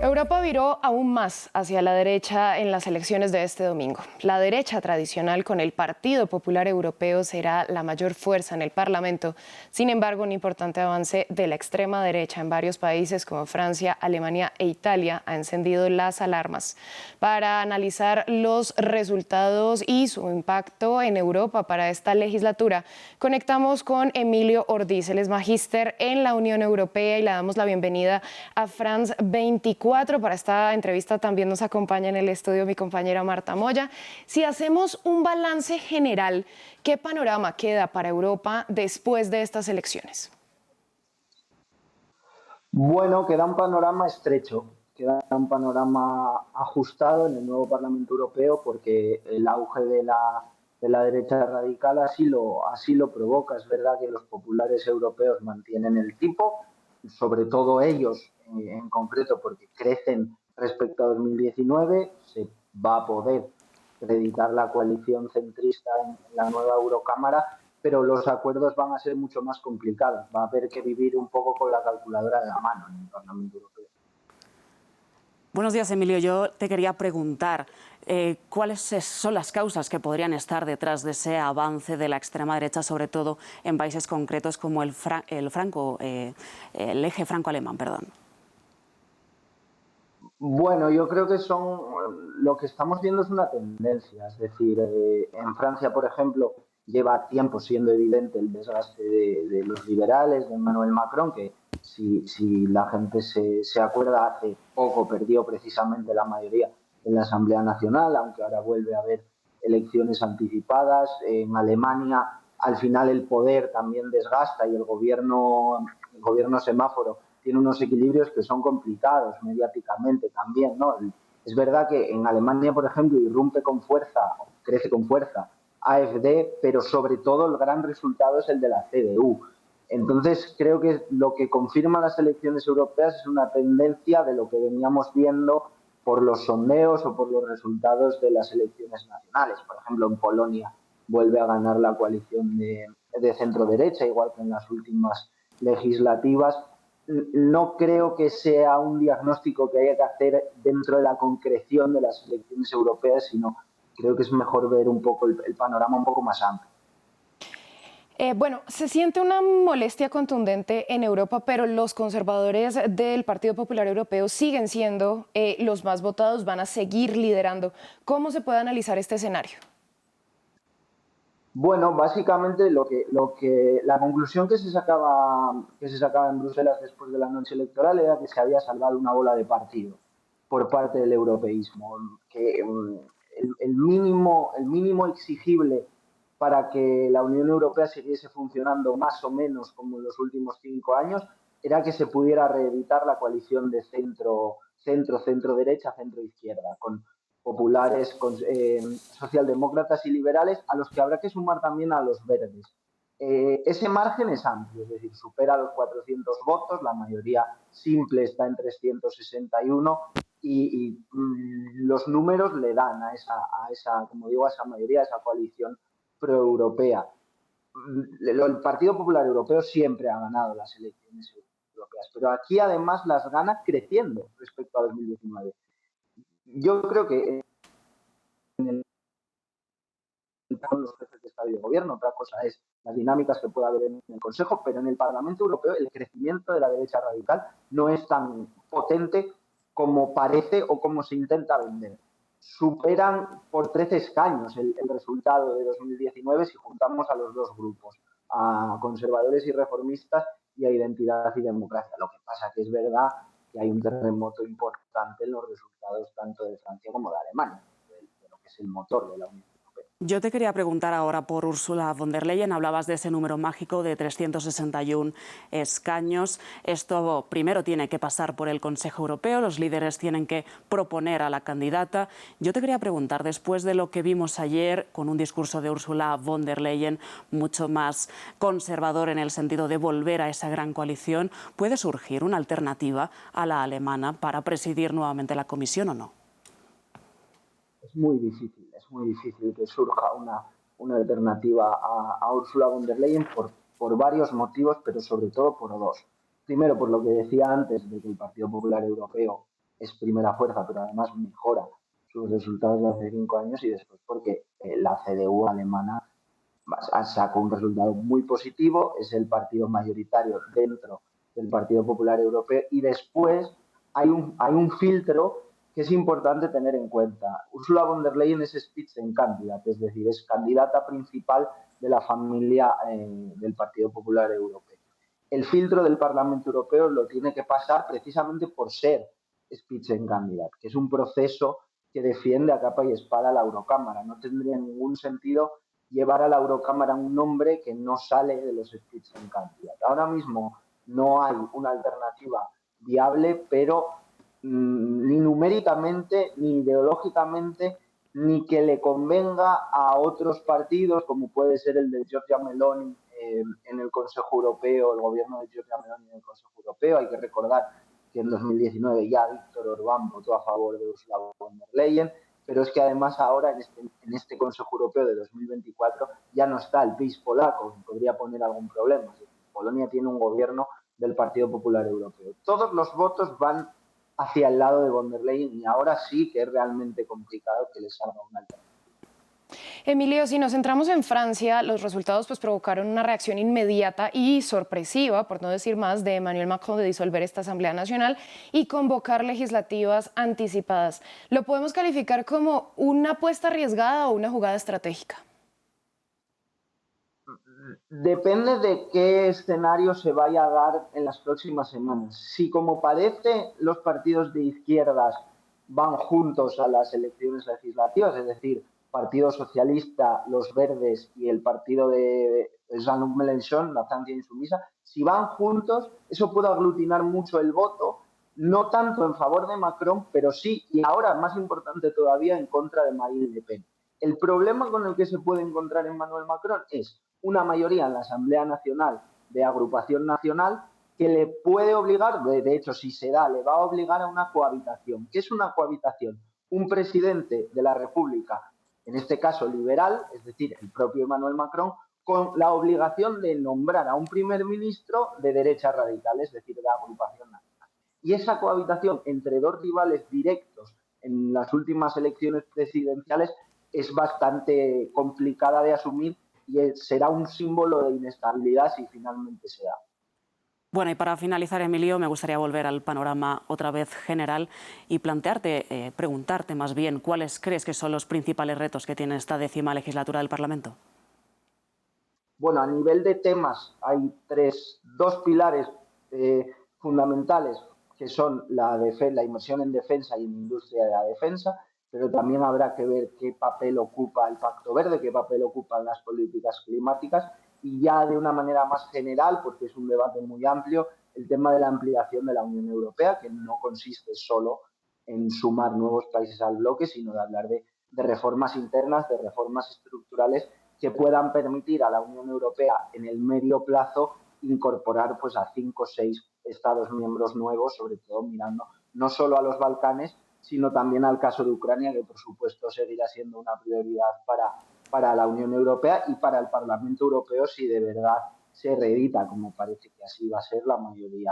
Europa viró aún más hacia la derecha en las elecciones de este domingo. La derecha tradicional con el Partido Popular Europeo será la mayor fuerza en el Parlamento. Sin embargo, un importante avance de la extrema derecha en varios países como Francia, Alemania e Italia ha encendido las alarmas. Para analizar los resultados y su impacto en Europa para esta legislatura, conectamos con Emilio Ordiz. Él es magíster en la Unión Europea y le damos la bienvenida a France 24. Para esta entrevista también nos acompaña en el estudio mi compañera Marta Moya. Si hacemos un balance general, ¿qué panorama queda para Europa después de estas elecciones? Bueno, queda un panorama estrecho, queda un panorama ajustado en el nuevo Parlamento Europeo porque el auge de la derecha radical así lo provoca. Es verdad que los populares europeos mantienen el tipo, sobre todo ellos en concreto porque crecen respecto a 2019, se va a poder reeditar la coalición centrista en la nueva Eurocámara, pero los acuerdos van a ser mucho más complicados. Va a haber que vivir un poco con la calculadora de la mano en el Parlamento Europeo. Buenos días, Emilio. Yo te quería preguntar cuáles son las causas que podrían estar detrás de ese avance de la extrema derecha, sobre todo en países concretos como el eje franco-alemán, perdón. Bueno, yo creo que lo que estamos viendo es una tendencia, es decir, en Francia, por ejemplo, lleva tiempo siendo evidente el desgaste de los liberales, de Emmanuel Macron, que si la gente se acuerda, hace poco perdió precisamente la mayoría en la Asamblea Nacional, aunque ahora vuelve a haber elecciones anticipadas. En Alemania, al final, el poder también desgasta y el gobierno semáforo tiene unos equilibrios que son complicados mediáticamente también, ¿no? Es verdad que en Alemania, por ejemplo, crece con fuerza AfD, pero sobre todo el gran resultado es el de la CDU. Entonces, creo que lo que confirma las elecciones europeas es una tendencia de lo que veníamos viendo por los sondeos o por los resultados de las elecciones nacionales. Por ejemplo, en Polonia vuelve a ganar la coalición de centro-derecha, igual que en las últimas legislativas. No creo que sea un diagnóstico que haya que hacer dentro de la concreción de las elecciones europeas, sino creo que es mejor ver un poco el panorama un poco más amplio. Bueno, se siente una molestia contundente en Europa, pero los conservadores del Partido Popular Europeo siguen siendo los más votados, van a seguir liderando. ¿Cómo se puede analizar este escenario? Bueno, básicamente la conclusión que se sacaba en Bruselas después de la noche electoral era que se había salvado una bola de partido por parte del europeísmo, que el mínimo exigible para que la Unión Europea siguiese funcionando más o menos como en los últimos 5 años era que se pudiera reeditar la coalición de centro-derecha, centro-izquierda, con populares, socialdemócratas y liberales, a los que habrá que sumar también a los verdes. Ese margen es amplio, es decir, supera los 400 votos, la mayoría simple está en 361 y los números le dan a esa mayoría, a esa coalición proeuropea. El Partido Popular Europeo siempre ha ganado las elecciones europeas, pero aquí además las gana creciendo respecto a 2019. Yo creo que con los jefes de Estado y de Gobierno, otra cosa es las dinámicas que pueda haber en el Consejo, pero en el Parlamento Europeo el crecimiento de la derecha radical no es tan potente como parece o como se intenta vender. Superan por 13 escaños el resultado de 2019 si juntamos a los dos grupos, a conservadores y reformistas y a identidad y democracia. Lo que pasa que es verdad que hay un terremoto importante en los resultados tanto de Francia como de Alemania, de lo que es el motor de la Unión. Yo te quería preguntar ahora por Ursula von der Leyen. Hablabas de ese número mágico de 361 escaños. Esto primero tiene que pasar por el Consejo Europeo, los líderes tienen que proponer a la candidata. Yo te quería preguntar, después de lo que vimos ayer con un discurso de Ursula von der Leyen mucho más conservador en el sentido de volver a esa gran coalición, ¿puede surgir una alternativa a la alemana para presidir nuevamente la Comisión o no? Es muy difícil que surja una alternativa a Ursula von der Leyen por varios motivos, pero sobre todo por dos. Primero, por lo que decía antes, de que el Partido Popular Europeo es primera fuerza, pero además mejora sus resultados de hace 5 años, y después porque la CDU alemana sacó un resultado muy positivo, es el partido mayoritario dentro del Partido Popular Europeo, y después hay un filtro que es importante tener en cuenta. Ursula von der Leyen es Spitzenkandidat, es decir, es candidata principal de la familia del Partido Popular Europeo. El filtro del Parlamento Europeo lo tiene que pasar precisamente por ser Spitzenkandidat, que es un proceso que defiende a capa y espada la Eurocámara. No tendría ningún sentido llevar a la Eurocámara un nombre que no sale de los Spitzenkandidat. Ahora mismo no hay una alternativa viable, pero ni numéricamente, ni ideológicamente, ni que le convenga a otros partidos, como puede ser el de Giorgia Meloni en el Consejo Europeo, el gobierno de Giorgia Meloni en el Consejo Europeo. Hay que recordar que en 2019 ya Víctor Orbán votó a favor de Ursula von der Leyen, pero es que además ahora en este Consejo Europeo de 2024 ya no está el PiS polaco, que podría poner algún problema. Polonia tiene un gobierno del Partido Popular Europeo. Todos los votos van hacia el lado de von der Leyen, y ahora sí que es realmente complicado que le salga una alternativa. Emilio, si nos centramos en Francia, los resultados pues provocaron una reacción inmediata y sorpresiva, por no decir más, de Emmanuel Macron de disolver esta Asamblea Nacional y convocar legislativas anticipadas. ¿Lo podemos calificar como una apuesta arriesgada o una jugada estratégica? Depende de qué escenario se vaya a dar en las próximas semanas. Si, como parece, los partidos de izquierdas van juntos a las elecciones legislativas, es decir, Partido Socialista, los Verdes y el partido de Jean-Luc Mélenchon, la Francia Insumisa, si van juntos, eso puede aglutinar mucho el voto, no tanto en favor de Macron, pero sí, y ahora más importante todavía, en contra de Marine Le Pen. El problema con el que se puede encontrar Emmanuel Macron es una mayoría en la Asamblea Nacional de Agrupación Nacional que le puede obligar, de hecho si se da, le va a obligar a una cohabitación. ¿Qué es una cohabitación? Un presidente de la República, en este caso liberal, es decir, el propio Emmanuel Macron, con la obligación de nombrar a un primer ministro de derecha radical, es decir, de la Agrupación Nacional. Y esa cohabitación entre dos rivales directos en las últimas elecciones presidenciales es bastante complicada de asumir, y será un símbolo de inestabilidad si finalmente se da. Bueno, y para finalizar, Emilio, me gustaría volver al panorama otra vez general y preguntarte más bien, ¿cuáles crees que son los principales retos que tiene esta 10ª legislatura del Parlamento? Bueno, a nivel de temas hay dos pilares fundamentales, que son la inversión en defensa y en industria de la defensa, pero también habrá que ver qué papel ocupa el Pacto Verde, qué papel ocupan las políticas climáticas, y ya de una manera más general, porque es un debate muy amplio, el tema de la ampliación de la Unión Europea, que no consiste solo en sumar nuevos países al bloque, sino de hablar de reformas internas, de reformas estructurales que puedan permitir a la Unión Europea en el medio plazo incorporar pues a 5 o 6 Estados miembros nuevos, sobre todo mirando no solo a los Balcanes, sino también al caso de Ucrania, que por supuesto seguirá siendo una prioridad para la Unión Europea y para el Parlamento Europeo, si de verdad se reedita, como parece que así va a ser, la mayoría